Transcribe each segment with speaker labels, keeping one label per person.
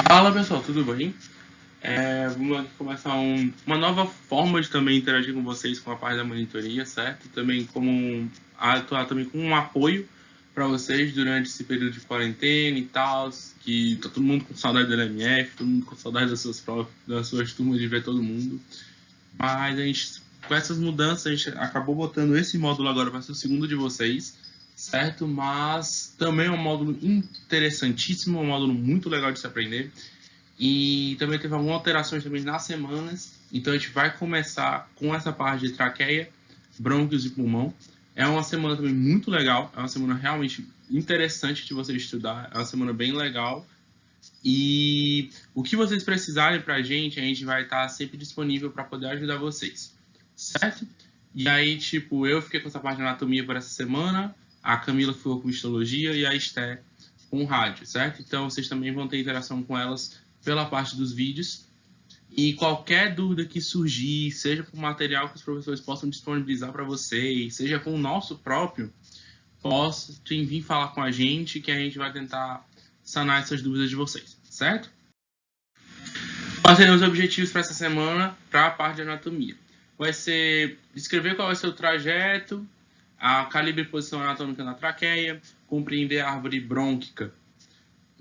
Speaker 1: Fala pessoal, tudo bem? Vamos aqui começar uma nova forma de também interagir com vocês com a parte da monitoria, certo? Também atuar também como um apoio para vocês durante esse período de quarentena e tal, que tá todo mundo com saudade do LMF, todo mundo com saudade das suas turmas de ver todo mundo. Mas a gente, com essas mudanças, a gente acabou botando esse módulo agora para ser o segundo de vocês, certo? Mas também é um módulo interessantíssimo, um módulo muito legal de se aprender. E também teve algumas alterações também nas semanas. Então a gente vai começar com essa parte de traqueia, brônquios e pulmão. É uma semana também muito legal, é uma semana realmente interessante de você estudar, é uma semana bem legal. E o que vocês precisarem para a gente vai estar sempre disponível para poder ajudar vocês, certo? E aí, tipo, eu fiquei com essa parte de anatomia por essa semana, a Camila ficou com histologia e a Esté com rádio, certo? Então vocês também vão ter interação com elas pela parte dos vídeos. E qualquer dúvida que surgir, seja com o material que os professores possam disponibilizar para vocês, seja com o nosso próprio, possam vir falar com a gente, que a gente vai tentar sanar essas dúvidas de vocês, certo? Quais seriam os objetivos para essa semana para a parte de anatomia? Vai ser descrever qual vai ser o trajeto, a calibre e posição anatômica na traqueia, compreender a árvore brônquica,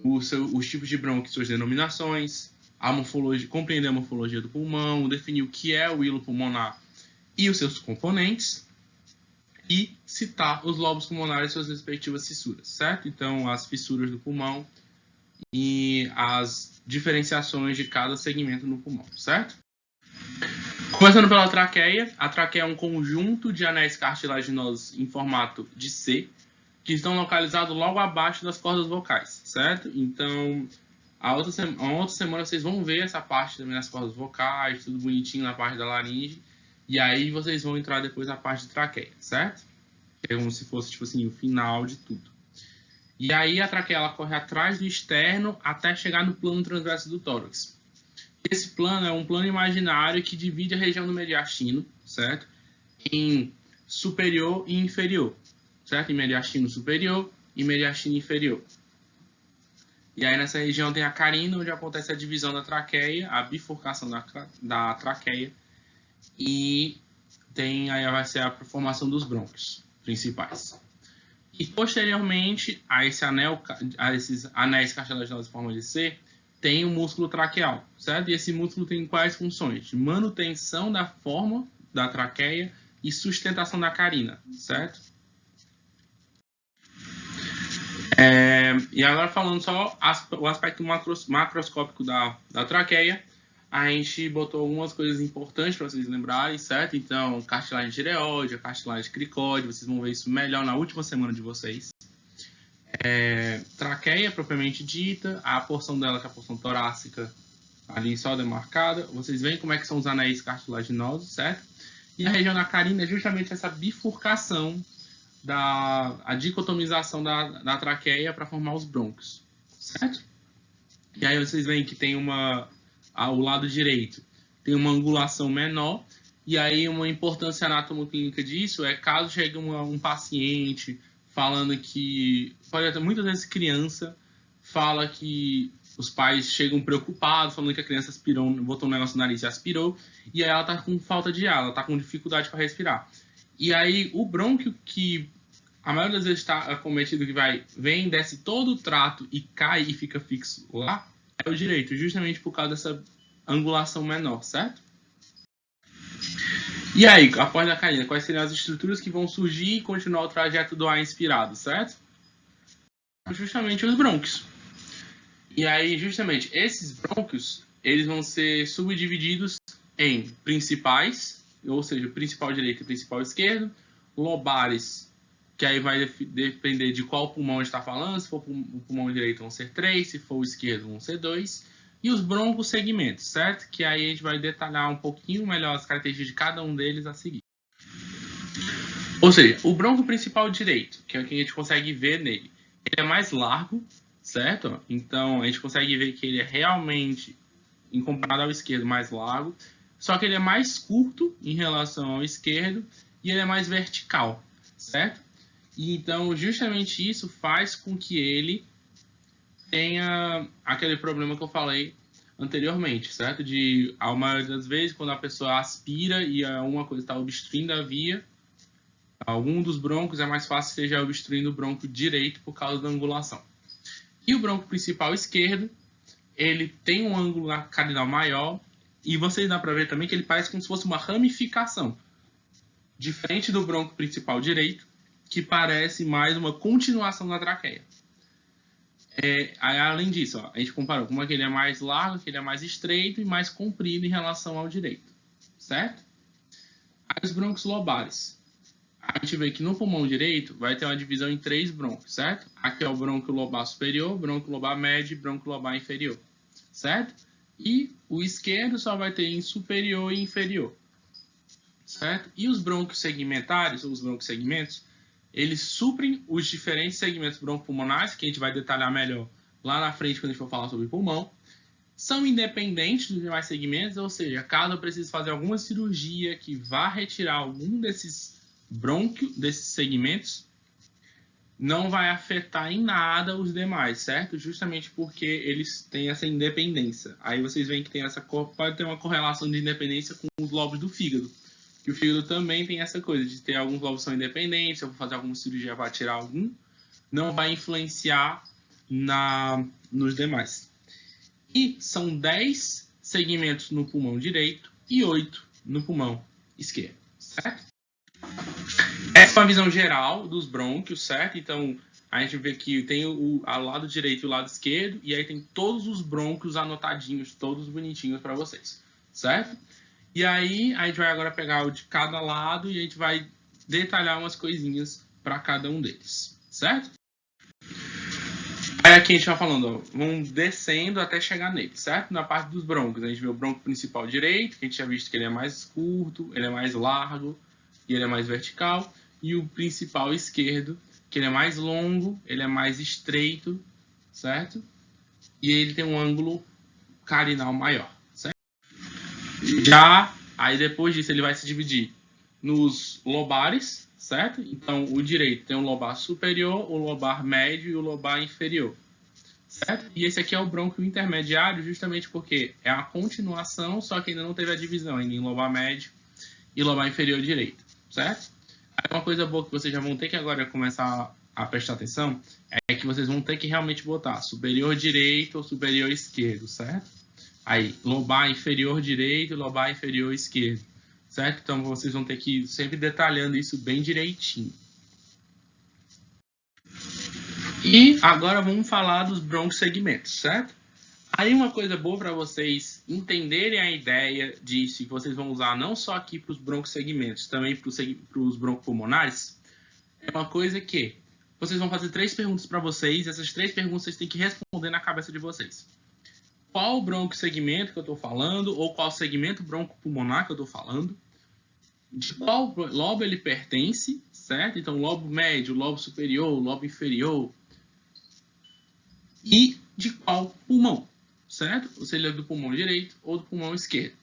Speaker 1: os tipos de brônquios, suas denominações, compreender a morfologia do pulmão, definir o que é o hilo pulmonar e os seus componentes, e citar os lobos pulmonares e suas respectivas fissuras, certo? Então, as fissuras do pulmão e as diferenciações de cada segmento no pulmão, certo? Começando pela traqueia, a traqueia é um conjunto de anéis cartilaginosos em formato de C, que estão localizados logo abaixo das cordas vocais, certo? Então, a outra semana vocês vão ver essa parte também das cordas vocais, tudo bonitinho na parte da laringe, e aí vocês vão entrar depois na parte de traqueia, certo? É como se fosse, tipo assim, o final de tudo. E aí a traqueia ela corre atrás do externo até chegar no plano transverso do tórax. Esse plano é um plano imaginário que divide a região do mediastino, certo? Em superior e inferior, certo? Em mediastino superior e mediastino inferior. E aí nessa região tem a carina, onde acontece a divisão da traqueia, a bifurcação da traqueia, e aí vai ser a formação dos brônquios principais. E posteriormente a esses anéis cartilaginosos em forma de C, tem o músculo traqueal, certo? E esse músculo tem quais funções? De manutenção da forma da traqueia e sustentação da carina, certo? E agora falando só o aspecto macroscópico da traqueia, a gente botou algumas coisas importantes para vocês lembrarem, certo? Então, cartilagem tireoide, cartilagem cricóide, vocês vão ver isso melhor na última semana de vocês. Traqueia, propriamente dita, a porção dela, que é a porção torácica, ali só demarcada. Vocês veem como é que são os anéis cartilaginosos, certo? E a região da carina é justamente essa bifurcação, a dicotomização da traqueia para formar os brônquios, certo? E aí vocês veem que tem ao lado direito tem uma angulação menor, e aí uma importância anatomoclínica disso é caso chegue um paciente falando que, pode até muitas vezes criança, fala que os pais chegam preocupados, falando que a criança aspirou, botou um negócio no nariz e aspirou, e aí ela tá com falta de ar, ela tá com dificuldade para respirar. E aí o brônquio que a maioria das vezes está acometido, que vem, desce todo o trato e cai e fica fixo lá, é o direito, justamente por causa dessa angulação menor, certo? E aí, após a carina, quais seriam as estruturas que vão surgir e continuar o trajeto do ar inspirado, certo? Justamente os brônquios. E aí, justamente, esses brônquios, eles vão ser subdivididos em principais, ou seja, principal direito e principal esquerdo, lobares, que aí vai depender de qual pulmão está falando. Se for o pulmão direito vão ser 3, se for o esquerdo vão ser 2, e os broncosegmentos, certo? Que aí a gente vai detalhar um pouquinho melhor as características de cada um deles a seguir. Ou seja, o bronco principal direito, que é o que a gente consegue ver nele, ele é mais largo, certo? Então a gente consegue ver que ele é realmente, em comparado ao esquerdo, mais largo, só que ele é mais curto em relação ao esquerdo e ele é mais vertical, certo? E então justamente isso faz com que ele tenha aquele problema que eu falei anteriormente, certo? De, a maioria das vezes, quando a pessoa aspira e uma coisa está obstruindo a via, algum dos brônquios é mais fácil que esteja obstruindo o brônquio direito por causa da angulação. E o brônquio principal esquerdo, ele tem um ângulo cardinal maior e vocês dá para ver também que ele parece como se fosse uma ramificação, diferente do brônquio principal direito, que parece mais uma continuação da traqueia. Além disso, ó, a gente comparou como é que ele é mais largo, que ele é mais estreito e mais comprido em relação ao direito, certo? Aí os brônquios lobares. A gente vê que no pulmão direito vai ter uma divisão em 3 brônquios, certo? Aqui é o brônquio lobar superior, brônquio lobar médio e brônquio lobar inferior, certo? E o esquerdo só vai ter em superior e inferior, certo? E os brônquios segmentários, ou os brônquios segmentos, eles suprem os diferentes segmentos broncopulmonares, que a gente vai detalhar melhor lá na frente quando a gente for falar sobre pulmão. São independentes dos demais segmentos, ou seja, caso eu precise fazer alguma cirurgia que vá retirar algum desses brônquios, desses segmentos, não vai afetar em nada os demais, certo? Justamente porque eles têm essa independência. Aí vocês veem que tem pode ter uma correlação de independência com os lobos do fígado. Que o fígado também tem essa coisa de ter alguns lobos que são independentes, se eu vou fazer alguma cirurgia para tirar algum, não vai influenciar nos demais. E são 10 segmentos no pulmão direito e 8 no pulmão esquerdo, certo? Essa é uma visão geral dos brônquios, certo? Então, a gente vê que tem o lado direito e o lado esquerdo, e aí tem todos os brônquios anotadinhos, todos bonitinhos para vocês, certo? E aí, a gente vai agora pegar o de cada lado e a gente vai detalhar umas coisinhas para cada um deles, certo? Aí aqui a gente vai falando, ó, vamos descendo até chegar nele, certo? Na parte dos brônquios, a gente vê o brônquio principal direito, que a gente já visto que ele é mais curto, ele é mais largo e ele é mais vertical. E o principal esquerdo, que ele é mais longo, ele é mais estreito, certo? E ele tem um ângulo cardinal maior, certo? Já, aí depois disso ele vai se dividir nos lobares, certo? Então, o direito tem o lobar superior, o lobar médio e o lobar inferior, certo? E esse aqui é o brônquio intermediário, justamente porque é a continuação, só que ainda não teve a divisão ainda em lobar médio e lobar inferior direito, certo? Aí uma coisa boa que vocês já vão ter que agora começar a prestar atenção é que vocês vão ter que realmente botar superior direito ou superior esquerdo, certo? Aí, lobar inferior direito e lobar inferior esquerdo, certo? Então, vocês vão ter que ir sempre detalhando isso bem direitinho. E agora vamos falar dos broncosegmentos, certo? Aí uma coisa boa para vocês entenderem a ideia disso, que vocês vão usar não só aqui para os broncosegmentos, também para os broncopulmonares, é uma coisa que vocês vão fazer 3 perguntas para vocês, e essas 3 perguntas vocês têm que responder na cabeça de vocês. Qual broncosegmento que eu estou falando, ou qual segmento broncopulmonar que eu estou falando, de qual lobo ele pertence, certo? Então, lobo médio, lobo superior, lobo inferior, e de qual pulmão, certo? Ou seja, do pulmão direito ou do pulmão esquerdo.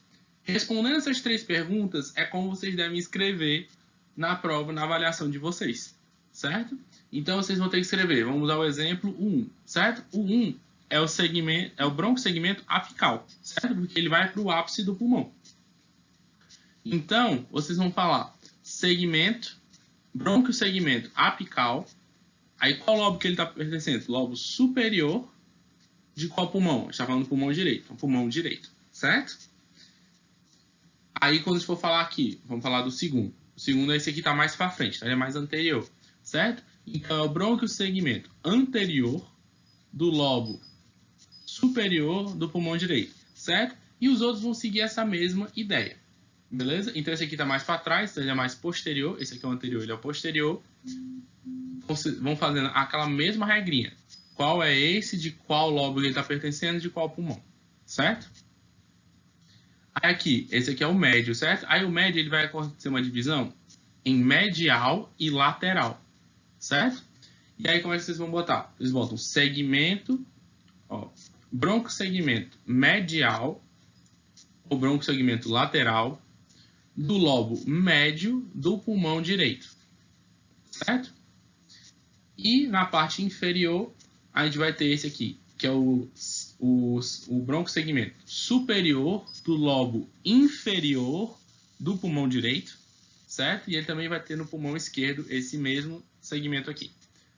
Speaker 1: Respondendo essas 3 perguntas, é como vocês devem escrever na prova, na avaliação de vocês, certo? Então, vocês vão ter que escrever, vamos usar o exemplo 1, certo? O 1 é o segmento, é o broncosegmento apical, certo? Porque ele vai para o ápice do pulmão. Então, vocês vão falar segmento, broncosegmento apical. Aí, qual lobo que ele está pertencendo? Lobo superior de qual pulmão? A gente está falando do pulmão direito. Então, pulmão direito, certo? Aí, quando a gente for falar aqui, vamos falar do segundo. O segundo é esse aqui, está mais para frente, tá? Ele é mais anterior, certo? Então, é o broncosegmento anterior do lobo superior do pulmão direito, certo? E os outros vão seguir essa mesma ideia, beleza? Então, esse aqui está mais para trás, então ele é mais posterior. Esse aqui é o anterior, ele é o posterior. Vão fazendo aquela mesma regrinha. Qual é esse, de qual lobo ele está pertencendo, de qual pulmão, certo? Aí aqui, esse aqui é o médio, certo? Aí o médio ele vai acontecer uma divisão em medial e lateral, certo? E aí como é que vocês vão botar? Vocês botam segmento, ó, broncosegmento medial ou broncosegmento lateral do lobo médio do pulmão direito, certo? E na parte inferior, a gente vai ter esse aqui, que é o broncosegmento superior do lobo inferior do pulmão direito, certo? E ele também vai ter no pulmão esquerdo esse mesmo segmento aqui,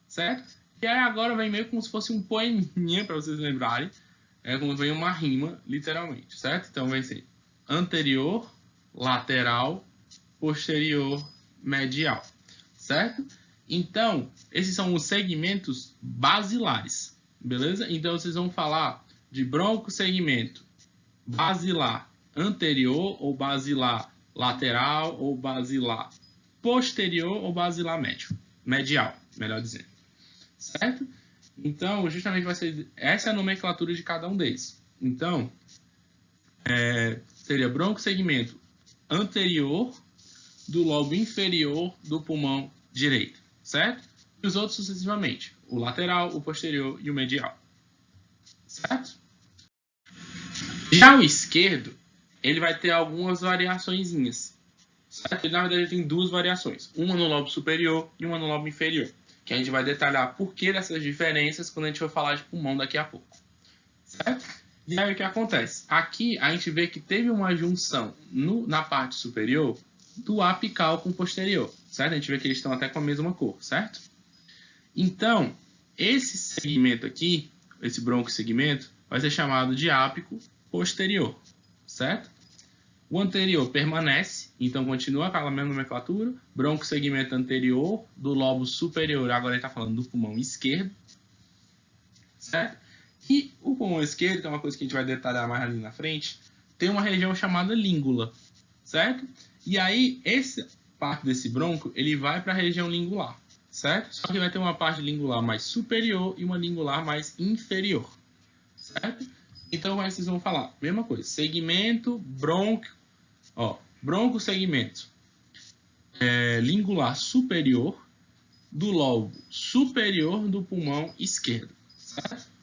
Speaker 1: certo? E aí agora vem meio como se fosse um poeminha, para vocês lembrarem, como vem uma rima, literalmente, certo? Então vai ser anterior, lateral, posterior, medial, certo? Então, esses são os segmentos basilares, beleza? Então, vocês vão falar de broncosegmento basilar anterior ou basilar lateral ou basilar posterior ou basilar medial, melhor dizendo, certo? Então, justamente vai ser essa é a nomenclatura de cada um deles. Então, seria broncosegmento anterior do lobo inferior do pulmão direito, certo? E os outros sucessivamente, o lateral, o posterior e o medial, certo? Já o esquerdo, ele vai ter algumas variaçõezinhas, certo? Ele, na verdade, tem duas variações, uma no lobo superior e uma no lobo inferior, que a gente vai detalhar por que dessas diferenças quando a gente for falar de pulmão daqui a pouco, certo? E aí o que acontece? Aqui a gente vê que teve uma junção na parte superior do apical com o posterior, certo? A gente vê que eles estão até com a mesma cor, certo? Então, esse segmento aqui, esse broncosegmento, vai ser chamado de ápico posterior, certo? O anterior permanece, então continua aquela mesma nomenclatura, broncosegmento anterior do lobo superior, agora ele está falando do pulmão esquerdo, certo? E o pulmão esquerdo, que é uma coisa que a gente vai detalhar mais ali na frente, tem uma região chamada língula, certo? E aí, essa parte desse bronco, ele vai para a região lingular, certo? Só que vai ter uma parte lingular mais superior e uma lingular mais inferior, certo? Então, vocês vão falar, mesma coisa, segmento, broncosegmento lingular superior do lobo superior do pulmão esquerdo, certo?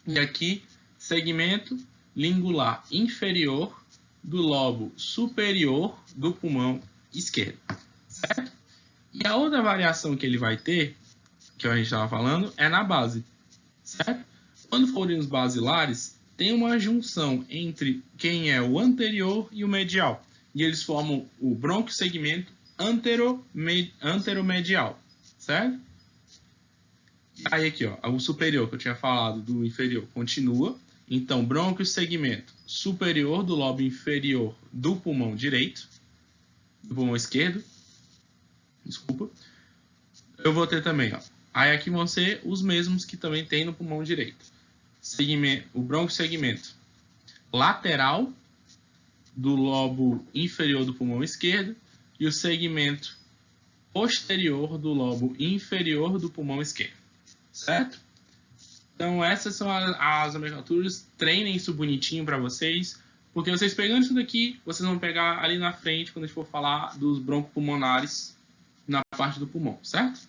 Speaker 1: E aqui, segmento lingular inferior do lobo superior do pulmão esquerdo, certo? E a outra variação que ele vai ter, que a gente estava falando, é na base, certo? Quando forem os basilares, tem uma junção entre quem é o anterior e o medial, e eles formam o broncosegmento anteromedial, certo? Aí aqui, ó, o superior que eu tinha falado do inferior continua. Então, broncosegmento superior do lobo inferior do pulmão direito, do pulmão esquerdo. Desculpa. Eu vou ter também, ó. Aí aqui vão ser os mesmos que também tem no pulmão direito. O broncosegmento lateral do lobo inferior do pulmão esquerdo e o segmento posterior do lobo inferior do pulmão esquerdo. Certo? Então, essas são as nomenclaturas. Treinem isso bonitinho para vocês, porque vocês pegando isso daqui, vocês vão pegar ali na frente quando a gente for falar dos broncopulmonares na parte do pulmão, certo?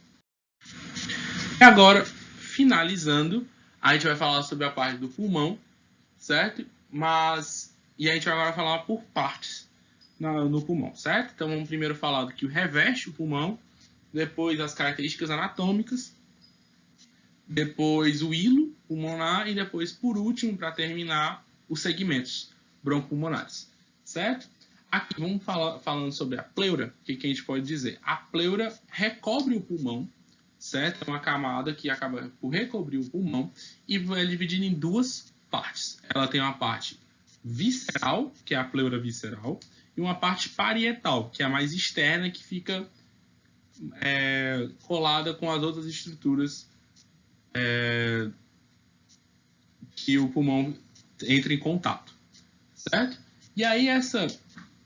Speaker 1: E agora, finalizando, a gente vai falar sobre a parte do pulmão, certo? E a gente vai agora falar por partes no pulmão, certo? Então, vamos primeiro falar do que reveste o pulmão, depois as características anatômicas, depois o hilo pulmonar e depois, por último, para terminar, os segmentos broncopulmonares, certo? Aqui vamos falando sobre a pleura. O que a gente pode dizer? A pleura recobre o pulmão, certo? É uma camada que acaba por recobrir o pulmão e vai dividir em duas partes. Ela tem uma parte visceral, que é a pleura visceral, e uma parte parietal, que é a mais externa, que fica colada com as outras estruturas que o pulmão entra em contato, certo? E aí essa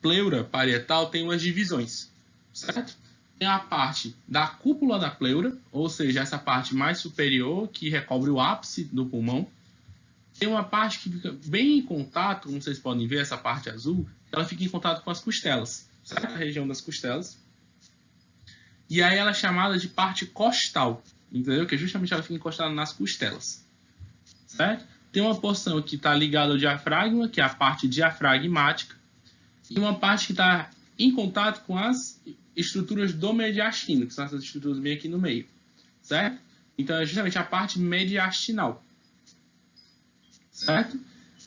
Speaker 1: pleura parietal tem umas divisões, certo? Tem a parte da cúpula da pleura, ou seja, essa parte mais superior que recobre o ápice do pulmão. Tem uma parte que fica bem em contato, como vocês podem ver, essa parte azul, ela fica em contato com as costelas, certo? A região das costelas. E aí ela é chamada de parte costal, entendeu? Que justamente ela fica encostada nas costelas, certo? Tem uma porção que está ligada ao diafragma, que é a parte diafragmática, e uma parte que está em contato com as estruturas do mediastino, que são essas estruturas bem aqui no meio, certo? Então é justamente a parte mediastinal, certo?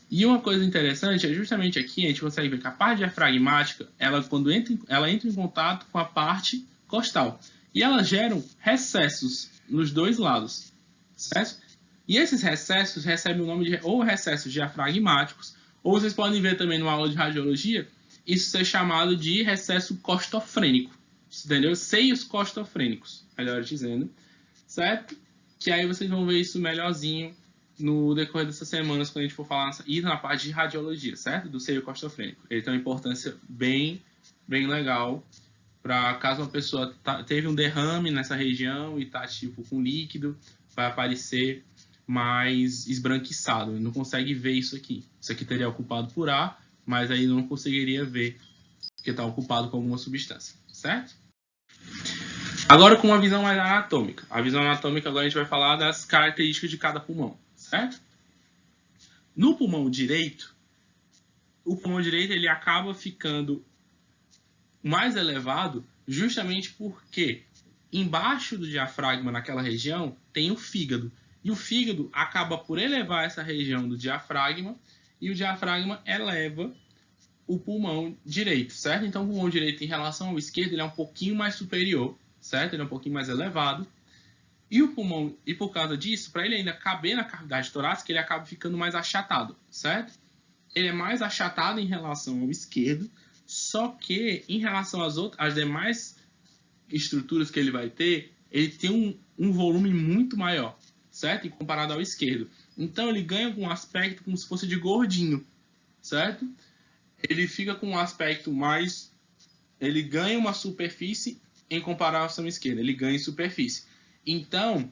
Speaker 1: E uma coisa interessante é justamente aqui, a gente consegue ver que a parte diafragmática, quando ela entra em contato com a parte costal. E elas geram recessos nos dois lados, certo? E esses recessos recebem o nome de ou recessos diafragmáticos, ou vocês podem ver também numa aula de radiologia, isso ser chamado de recesso costofrênico, entendeu? Seios costofrênicos, melhor dizendo, certo? Que aí vocês vão ver isso melhorzinho no decorrer dessas semanas, quando a gente for falar e na parte de radiologia, certo? Do seio costofrênico. Ele tem uma importância bem legal para caso uma pessoa teve um derrame nessa região e tá tipo com líquido, vai aparecer mais esbranquiçado. Ele não consegue ver isso aqui. Isso aqui teria ocupado por ar, mas aí não conseguiria ver porque está ocupado com alguma substância, certo? Agora com uma visão mais anatômica. A visão anatômica agora a gente vai falar das características de cada pulmão, certo? No pulmão direito, o pulmão direito ele acaba ficando mais elevado justamente porque embaixo do diafragma, naquela região, tem o fígado. E o fígado acaba por elevar essa região do diafragma e o diafragma eleva o pulmão direito, certo? Então, o pulmão direito em relação ao esquerdo ele é um pouquinho mais superior, certo? Ele é um pouquinho mais elevado. E o pulmão, e por causa disso, para ele ainda caber na cavidade torácica, ele acaba ficando mais achatado, certo? Ele é mais achatado em relação ao esquerdo, só que em relação às demais estruturas que ele vai ter, ele tem um volume muito maior, certo? Comparado ao esquerdo. Então ele ganha um aspecto como se fosse de gordinho, certo? Ele fica com um aspecto mais... Ele ganha uma superfície em comparação à esquerda. Ele ganha em superfície. Então,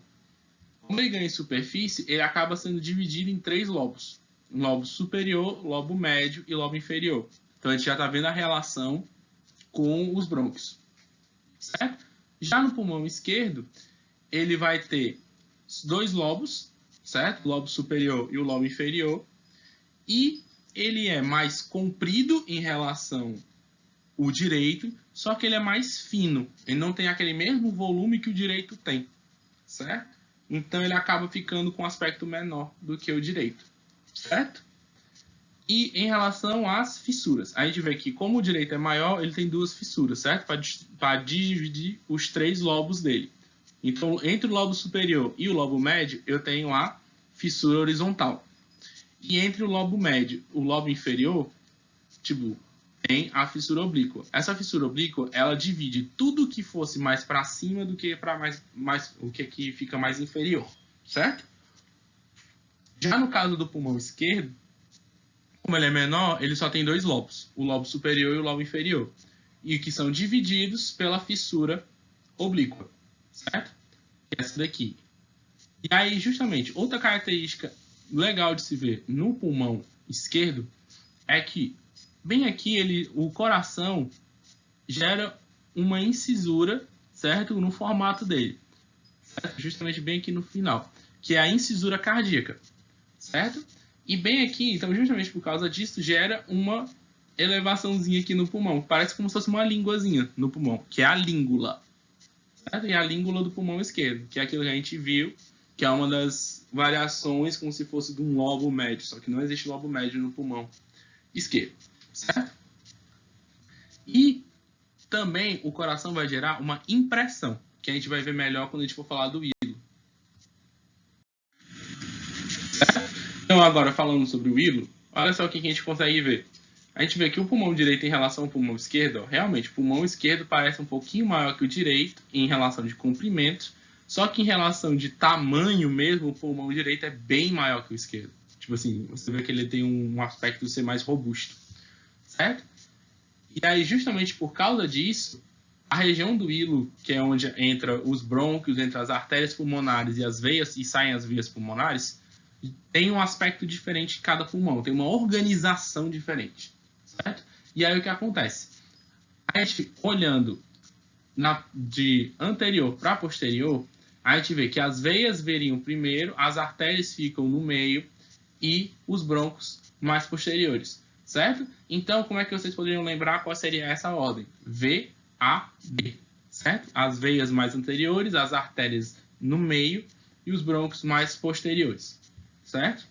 Speaker 1: como ele ganha em superfície, ele acaba sendo dividido em 3 lobos. Lobo superior, lobo médio e lobo inferior. Então a gente já está vendo a relação com os brônquios, certo? Já no pulmão esquerdo, ele vai ter 2 lobos, certo? O lobo superior e o lobo inferior. E ele é mais comprido em relação ao direito, só que ele é mais fino. Ele não tem aquele mesmo volume que o direito tem, certo? Então ele acaba ficando com um aspecto menor do que o direito, certo? E em relação às fissuras, a gente vê que como o direito é maior, ele tem 2 fissuras, certo? Para dividir os 3 lobos dele. Então, entre o lobo superior e o lobo médio, eu tenho a fissura horizontal. E entre o lobo médio e o lobo inferior, tipo, tem a fissura oblíqua. Essa fissura oblíqua, ela divide tudo que fosse mais para cima do que para mais o que aqui fica mais inferior, certo? Já no caso do pulmão esquerdo, como ele é menor, ele só tem 2 lobos, o lobo superior e o lobo inferior, e que são divididos pela fissura oblíqua, certo? Essa daqui. E aí, justamente, outra característica legal de se ver no pulmão esquerdo é que, bem aqui, o coração gera uma incisura, certo? No formato dele, certo? Justamente bem aqui no final, que é a incisura cardíaca, certo? E bem aqui, então, justamente por causa disso, gera uma elevaçãozinha aqui no pulmão. Parece como se fosse uma línguazinha no pulmão, que é a língula. Certo? E a língula do pulmão esquerdo, que é aquilo que a gente viu, que é uma das variações como se fosse de um lobo médio. Só que não existe lobo médio no pulmão esquerdo. Certo? E também o coração vai gerar uma impressão, que a gente vai ver melhor quando a gente for falar do hilo. Então, agora falando sobre o hilo, olha só o que a gente consegue ver. A gente vê que o pulmão direito em relação ao pulmão esquerdo, realmente, o pulmão esquerdo parece um pouquinho maior que o direito em relação de comprimento, só que em relação de tamanho mesmo, o pulmão direito é bem maior que o esquerdo. Tipo assim, você vê que ele tem um aspecto de ser mais robusto, certo? E aí, justamente por causa disso, a região do hilo, que é onde entra os brônquios, entre as artérias pulmonares e as veias, e saem as veias pulmonares, tem um aspecto diferente de cada pulmão, tem uma organização diferente, certo? E aí o que acontece? A gente, olhando de anterior para posterior, a gente vê que as veias veriam primeiro, as artérias ficam no meio e os brônquios mais posteriores, certo? Então, como é que vocês poderiam lembrar qual seria essa ordem? V, A, B, certo? As veias mais anteriores, as artérias no meio e os brônquios mais posteriores, certo?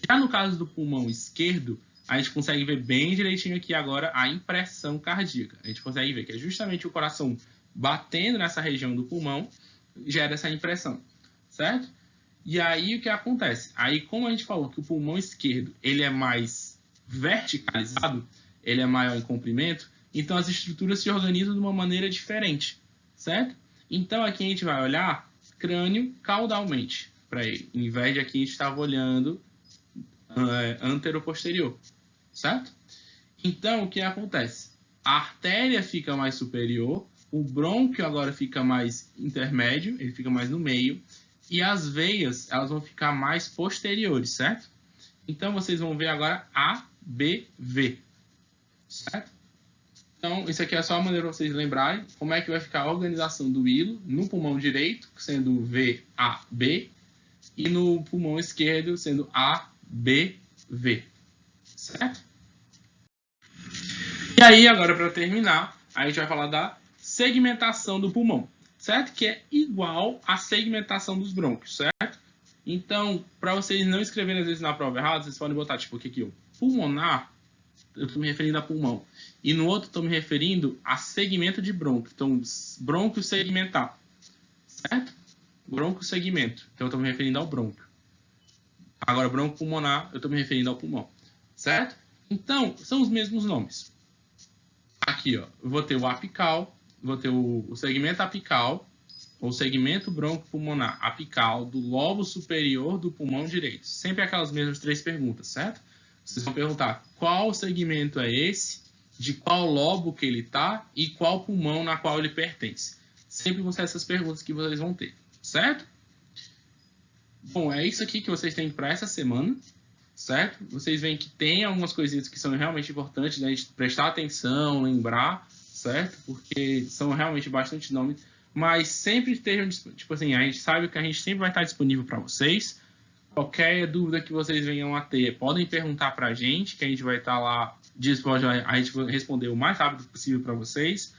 Speaker 1: Já no caso do pulmão esquerdo, a gente consegue ver bem direitinho aqui agora a impressão cardíaca. A gente consegue ver que é justamente o coração batendo nessa região do pulmão, gera essa impressão, certo? E aí o que acontece? Aí, como a gente falou que o pulmão esquerdo ele é mais verticalizado, ele é maior em comprimento, então as estruturas se organizam de uma maneira diferente, certo? Então aqui a gente vai olhar crânio caudalmente para ele, em vez de aqui a gente estava olhando antero-posterior, certo? Então o que acontece? A artéria fica mais superior, o brônquio agora fica mais intermédio, ele fica mais no meio, e as veias elas vão ficar mais posteriores, certo? Então vocês vão ver agora ABV, certo? Então isso aqui é só a maneira para vocês lembrarem como é que vai ficar a organização do hilo no pulmão direito, sendo VAB, e no pulmão esquerdo sendo ABV, certo? E aí agora para terminar, a gente vai falar da segmentação do pulmão, certo? Que é igual à segmentação dos brônquios, certo? Então, para vocês não escreverem às vezes na prova errada, vocês podem botar tipo aqui, ó, pulmonar, eu estou me referindo a pulmão. E no outro estou me referindo a segmento de brônquio. Então, brônquio segmentar, certo? Brônquio segmento. Então, eu estou me referindo ao brônquio. Agora, brônquio pulmonar, eu estou me referindo ao pulmão, certo? Então, são os mesmos nomes. Aqui, ó, eu vou ter o apical, vou ter o segmento apical, ou segmento bronco-pulmonar apical do lobo superior do pulmão direito. Sempre aquelas mesmas 3 perguntas, certo? Vocês vão perguntar qual segmento é esse, de qual lobo que ele está e qual pulmão na qual ele pertence. Sempre vão ser essas perguntas que vocês vão ter, certo? Bom, é isso aqui que vocês têm para essa semana, certo? Vocês veem que tem algumas coisinhas que são realmente importantes, né? A gente prestar atenção, lembrar, certo? Porque são realmente bastante nomes, mas sempre estejam, tipo assim, a gente sabe que a gente sempre vai estar disponível para vocês. Qualquer dúvida que vocês venham a ter, podem perguntar para a gente, que a gente vai estar lá disposto a gente responder o mais rápido possível para vocês.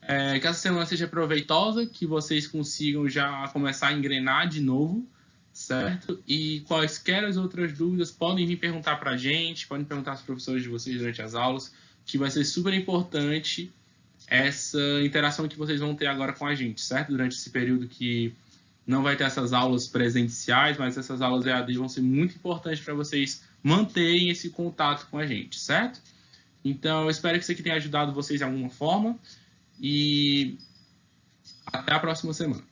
Speaker 1: Que essa semana seja proveitosa, que vocês consigam já começar a engrenar de novo, certo? E quaisquer as outras dúvidas podem vir perguntar para a gente, podem perguntar aos professores de vocês durante as aulas, que vai ser super importante essa interação que vocês vão ter agora com a gente, certo? Durante esse período que não vai ter essas aulas presenciais, mas essas aulas EAD vão ser muito importantes para vocês manterem esse contato com a gente, certo? Então, eu espero que isso aqui tenha ajudado vocês de alguma forma e até a próxima semana.